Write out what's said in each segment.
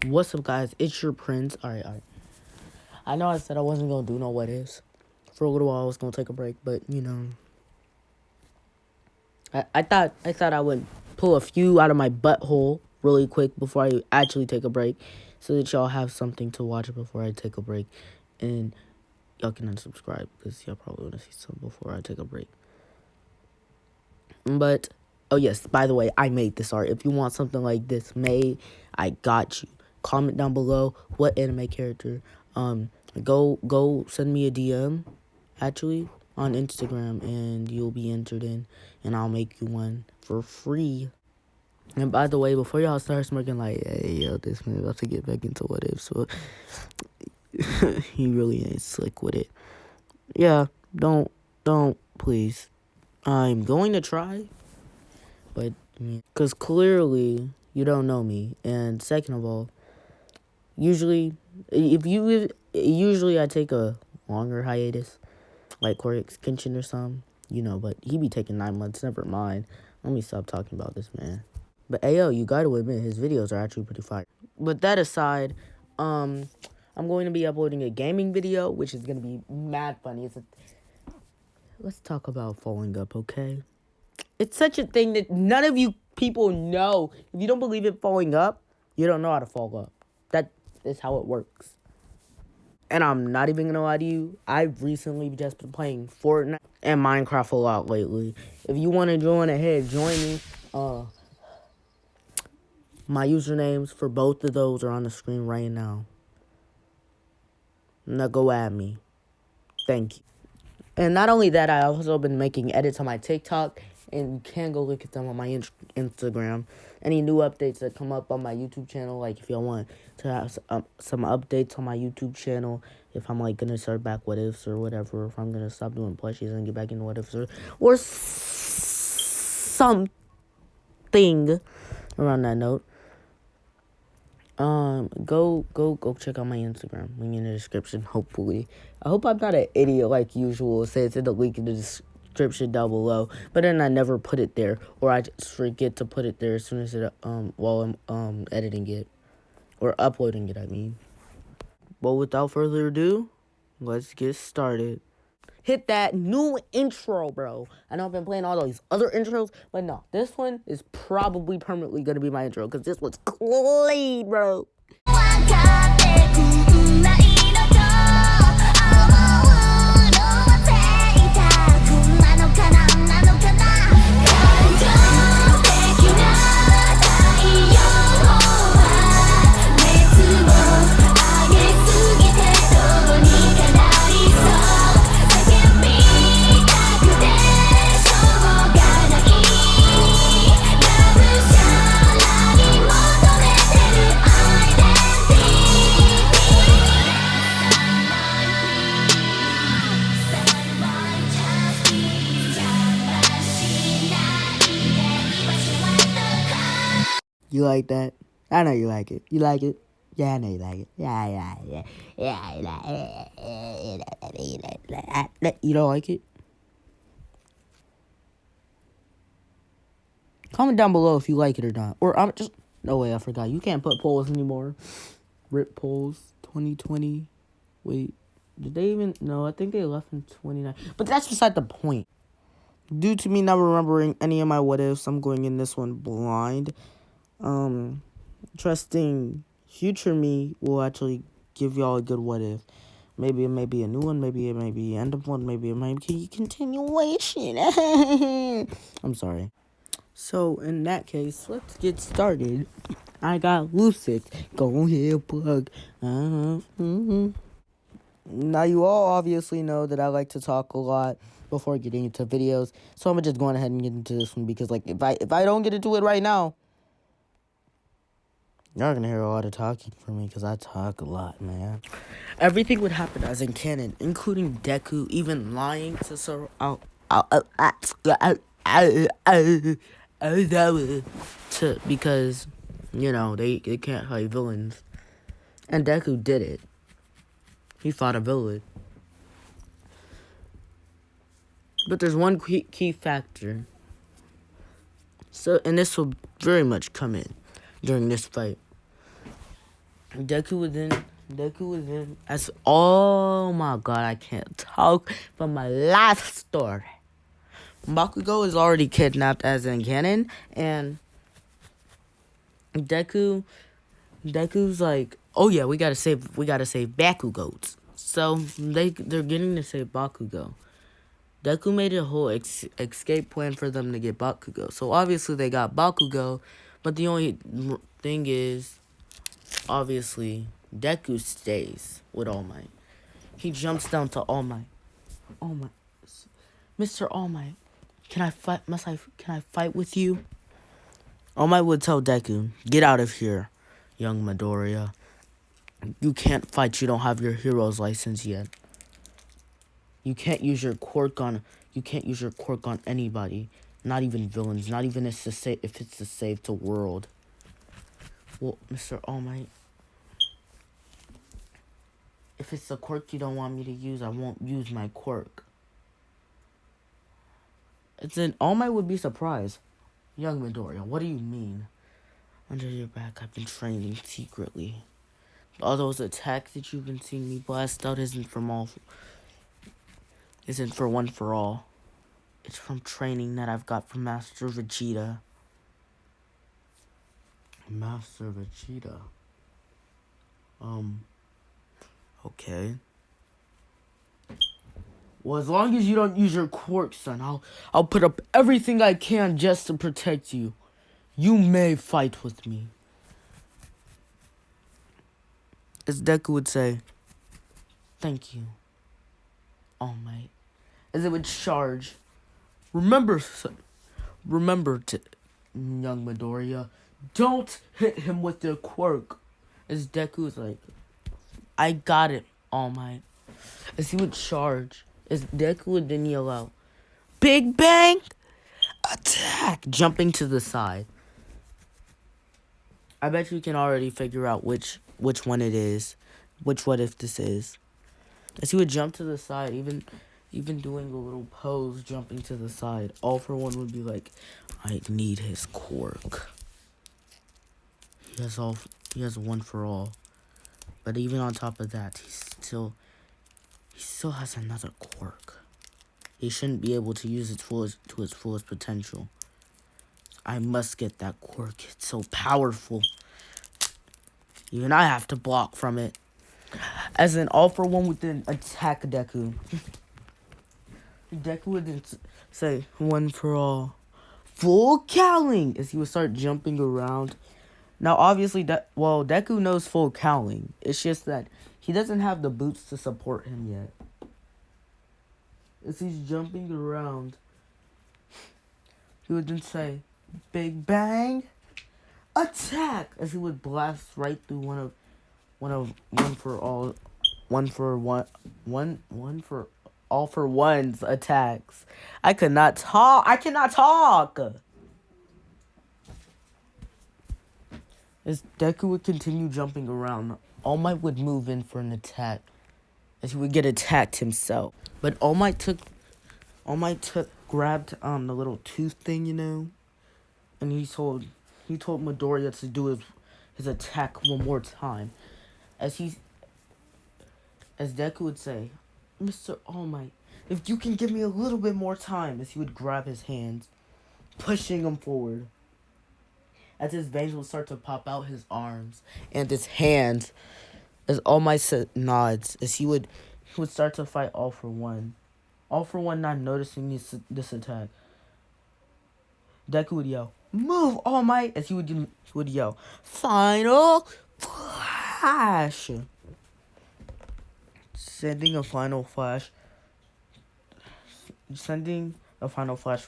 What's up, guys? It's your Prince. Alright. I know I said I wasn't gonna do no what ifs. For a little while I was gonna take a break, but I thought I would pull a few out of my butthole really quick before I actually take a break, so that y'all have something to watch before I take a break, and y'all can unsubscribe because y'all probably want to see some before I take a break. But oh yes, by the way, I made this art. If you want something like this made, I got you. Comment down below what anime character. Go send me a DM actually on Instagram, and you'll be entered in, and I'll make you one for free. And by the way, before y'all start smirking like, hey, yo, this man about to get back into what if, so he really ain't slick with it. Yeah, don't, please. I'm going to try, but, because clearly you don't know me, and second of all, usually I take a longer hiatus, like Core Extension or something, but he be taking 9 months, never mind. Let me stop talking about this man. But ayo, you gotta admit, his videos are actually pretty fire. But that aside, I'm going to be uploading a gaming video, which is gonna be mad funny. Let's talk about falling up, okay? It's such a thing that none of you people know. If you don't believe in falling up, you don't know how to fall up. That is how it works. And I'm not even gonna lie to you, I've recently just been playing Fortnite and Minecraft a lot lately. If you want to join ahead, join me. My usernames for both of those are on the screen right now. Now go at me. Thank you. And not only that, I also been making edits on my TikTok, and you can go look at them on my Instagram. Any new updates that come up on my YouTube channel, like if y'all want to have some updates on my YouTube channel, if I'm like gonna start back what ifs or whatever, if I'm gonna stop doing plushies and get back into what ifs or something around that note. Go check out my Instagram. Link in the description, hopefully. I hope I'm not an idiot like usual. Say it's in the link in the description down below, but then I never put it there, or I just forget to put it there as soon as it while I'm editing it or uploading it, I mean. But without further ado, let's get started. Hit that new intro, bro. I know I've been playing all those other intros, but no, this one is probably permanently gonna be my intro, because this one's clean, bro. You like that? I know you like it. You like it? Yeah, I know you like it. Yeah. You don't like it? Comment down below if you like it or not. Or I'm just... No way, I forgot. You can't put polls anymore. RIP polls 2020. Wait, did they even... No, I think they left in 29. But that's beside the point. Due to me not remembering any of my what ifs, I'm going in this one blind. Trusting future me will actually give y'all a good what if. Maybe it may be a new one, maybe it may be end of one, maybe it might be continuation. I'm sorry. So in that case, let's get started. I got Lucid. Go ahead, plug. Now you all obviously know that I like to talk a lot before getting into videos, so I'm just going ahead and get into this one, because like if I don't get into it right now, you're gonna hear a lot of talking from me, because I talk a lot, man. Everything would happen as in canon, including Deku even lying to Sora. Because they can't fight villains, and Deku did it. He fought a villain. But there's one key factor. So, and this will very much come in during this fight. Deku would then as oh my god, I can't talk from my last story. Bakugo is already kidnapped as in canon, and Deku's like, oh yeah, we gotta save Bakugo's. So they're getting to save Bakugo. Deku made a whole escape plan for them to get Bakugo. So obviously they got Bakugo, but the only thing is, obviously Deku stays with All Might. He jumps down to All Might. All Might, Mr. All Might, can I fight? Can I fight with you? All Might would tell Deku, get out of here, young Midoriya. You can't fight. You don't have your hero's license yet. You can't use your quirk on anybody. Not even villains. Not even if it's to save the world. Well, Mr. All Might, if it's a quirk you don't want me to use, I won't use my quirk. Then All Might would be surprised. Young Midoriya, what do you mean? Under your back, I've been training secretly. All those attacks that you've been seeing me blast out isn't for one for all. It's from training that I've got from Master Vegeta. Master Vegeta. Okay. Well, as long as you don't use your quirk, son, I'll put up everything I can just to protect you. You may fight with me. As Deku would say, thank you, All Might. As it would charge. Remember, young Midoriya, don't hit him with your quirk. As Deku's like, I got it, All Might. As he would charge, as Deku would then yell out, Big Bang, attack, jumping to the side. I bet you can already figure out which one it is, which what if this is. As he would jump to the side, even doing a little pose, jumping to the side, All For One would be like, I need his quirk. He has one for all. But even on top of that, he still has another quirk. He shouldn't be able to use it to his fullest potential. I must get that quirk. It's so powerful. Even I have to block from it. As an All For One would then attack Deku. Deku would then say, one for all. Full cowling! As he would start jumping around. Now, obviously, Deku knows full cowling. It's just that he doesn't have the boots to support him yet. As he's jumping around, he would then say, Big Bang, attack! As he would blast right through one for All For One's attacks. I cannot talk. As Deku would continue jumping around, All Might would move in for an attack, as he would get attacked himself. But All Might grabbed the little tooth thing, and he told Midoriya to do his attack one more time. As Deku would say, Mr. All Might, if you can give me a little bit more time, as he would grab his hands, pushing him forward. As his veins would start to pop out his arms and his hands, as All Might nods, as he would start to fight All For One. All For One not noticing this attack. Deku would yell, move, All Might, as he would yell, Final Flash! Sending a final flash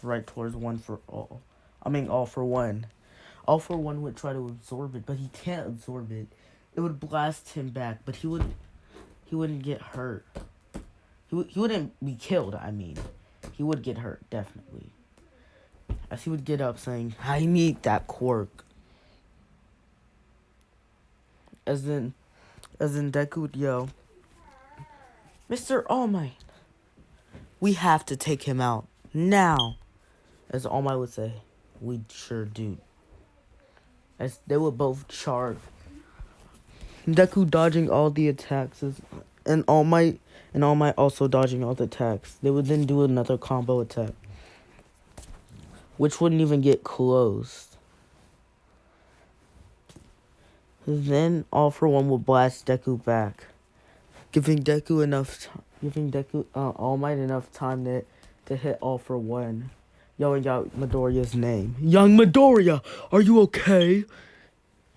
right towards All For One. All For One would try to absorb it, but he can't absorb it. It would blast him back, but he wouldn't get hurt. He wouldn't be killed, I mean. He would get hurt, definitely. As he would get up saying, I need that quirk. As then Deku would yell, Mr. All Might, we have to take him out now. As All Might would say, we sure do. As they would both charge. Deku dodging all the attacks and All Might also dodging all the attacks. They would then do another combo attack, which wouldn't even get close. Then All For One will blast Deku back, giving All Might enough time to hit All For One, yelling out Midoriya's name. Young Midoriya, are you okay?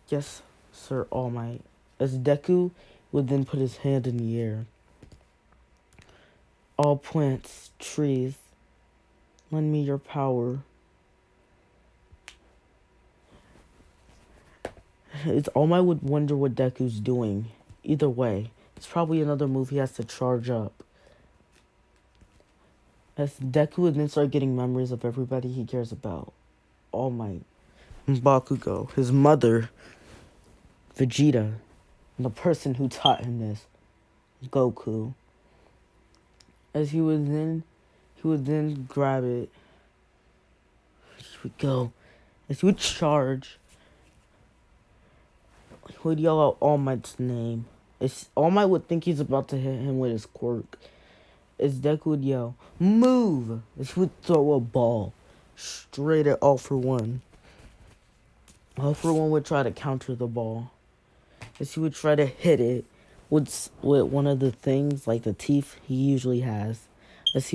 Yes, Sir All Might. As Deku would then put his hand in the air. All plants, trees, lend me your power. All Might would wonder what Deku's doing. Either way, it's probably another move he has to charge up. As Deku would then start getting memories of everybody he cares about. All Might, Bakugo, his mother, Vegeta, and the person who taught him this, Goku. As he would then grab it. He would go. As he would charge, he would yell out All Might's name. All Might would think he's about to hit him with his quirk. As Deku would yell, move! As he would throw a ball straight at All For One. All For One would try to counter the ball. As he would try to hit it with one of the things, like the teeth he usually has. As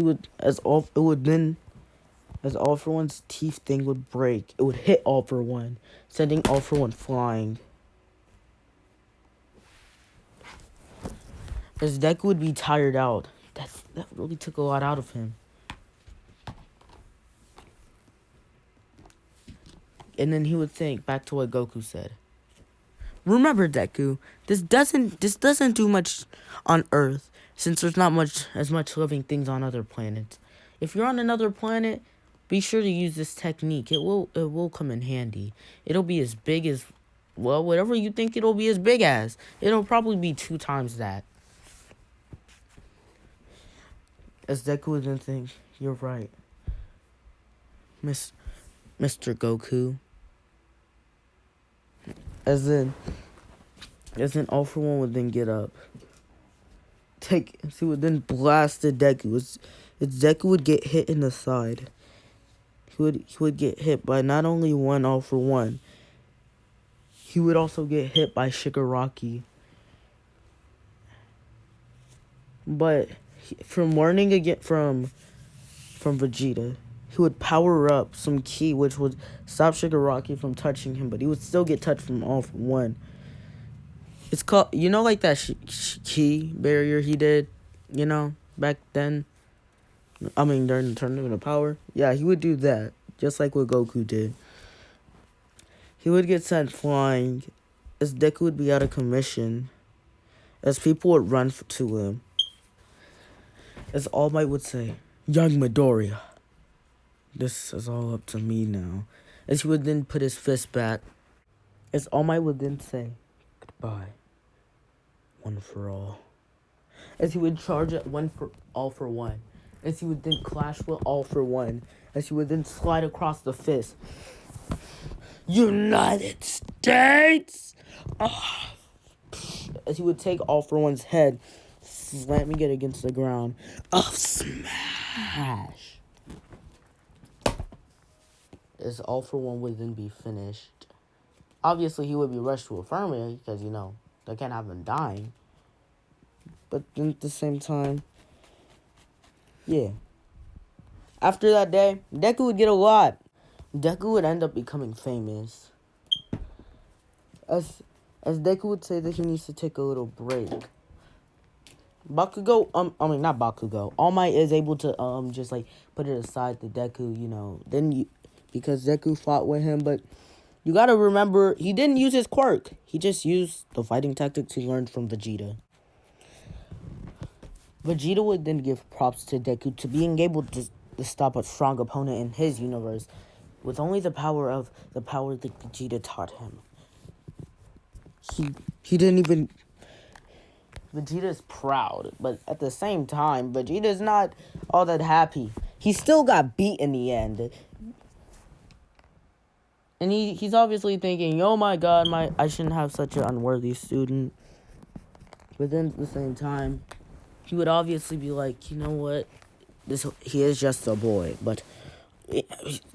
All For One's teeth thing would break, it would hit All For One, sending All For One flying. As Deku would be tired out. That really took a lot out of him. And then he would think back to what Goku said. Remember, Deku, this doesn't do much on Earth, since there's not as much living things on other planets. If you're on another planet, be sure to use this technique. It will come in handy. It'll be as big as, well, whatever you think it'll be as big as. It'll probably be 2 times that. As Deku would then think, you're right, Mr. Goku. As then All For One would then get up. He would then blast the Deku. As Deku would get hit in the side. He would get hit by not only one All For One. He would also get hit by Shigaraki. But from learning again from Vegeta, he would power up some ki, which would stop Shigaraki from touching him, but he would still get touched from All For One. It's called, like that ki barrier he did, back then. I mean, during the Tournament of Power. Yeah, he would do that, just like what Goku did. He would get sent flying, as Deku would be out of commission, as people would run to him. As All Might would say, young Midoriya, this is all up to me now. As he would then put his fist back. As All Might would then say, goodbye, one for all. As he would charge at All For One. As he would then clash with All For One. As he would then slide across the fist. United States! As he would take All For One's head, slamming it against the ground. Smash! As All For One would then be finished. Obviously, he would be rushed to infirmary because, they can't have him dying. But then at the same time, yeah. After that day, Deku would get a lot. Deku would end up becoming famous. As Deku would say that he needs to take a little break. Bakugo, not Bakugo. All Might is able to just like put it aside to Deku, because Deku fought with him, but you gotta remember he didn't use his quirk. He just used the fighting tactics he learned from Vegeta. Vegeta would then give props to Deku to being able to stop a strong opponent in his universe with only the power that Vegeta taught him. He didn't even. Vegeta's proud, but at the same time, Vegeta's not all that happy. He still got beat in the end. And he's obviously thinking, oh my god, I shouldn't have such an unworthy student. But then at the same time, he would obviously be like, you know what? He is just a boy, but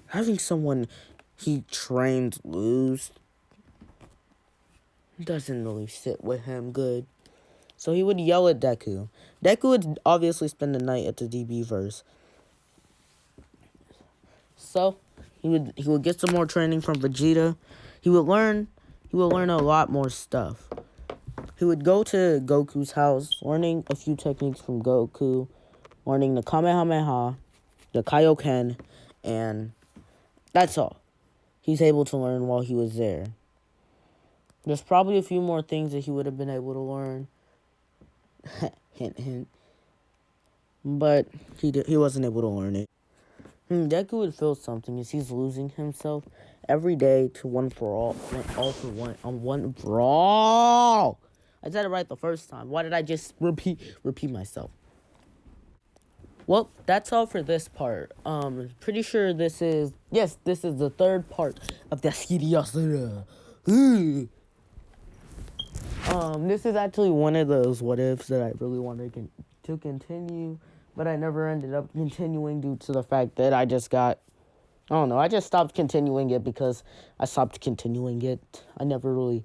having someone he trained lose doesn't really sit with him good. So he would yell at Deku. Deku would obviously spend the night at the DB verse. So he would get some more training from Vegeta. He would learn a lot more stuff. He would go to Goku's house, learning a few techniques from Goku, learning the Kamehameha, the Kaioken, and that's all he's able to learn while he was there. There's probably a few more things that he would have been able to learn. Hint, hint. But he wasn't able to learn it. Deku would feel something as he's losing himself every day to one for all for all. I said it right the first time. Why did I just repeat myself? Well, that's all for this part. Pretty sure this is the third part of the series. This is actually one of those what ifs that I really wanted to continue, but I never ended up continuing due to the fact that I just stopped continuing it because I stopped continuing it. I never really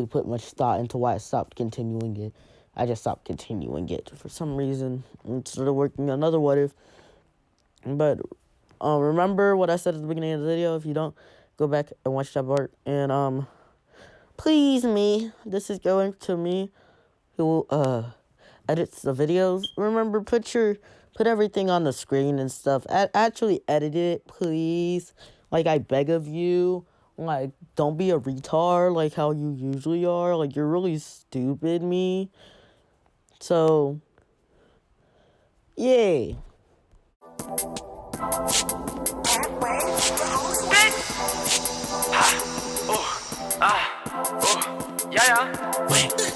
put much thought into why I stopped continuing it. I just stopped continuing it for some reason and started working on another what if. But remember what I said at the beginning of the video. If you don't, go back and watch that part. And please me, this is going to me who edits the videos. Remember, put everything on the screen and stuff. Actually edit it, please. Like, I beg of you. Like, don't be a retard like how you usually are. Like, you're really stupid, me. So, yay. Yeah, yeah. Wait.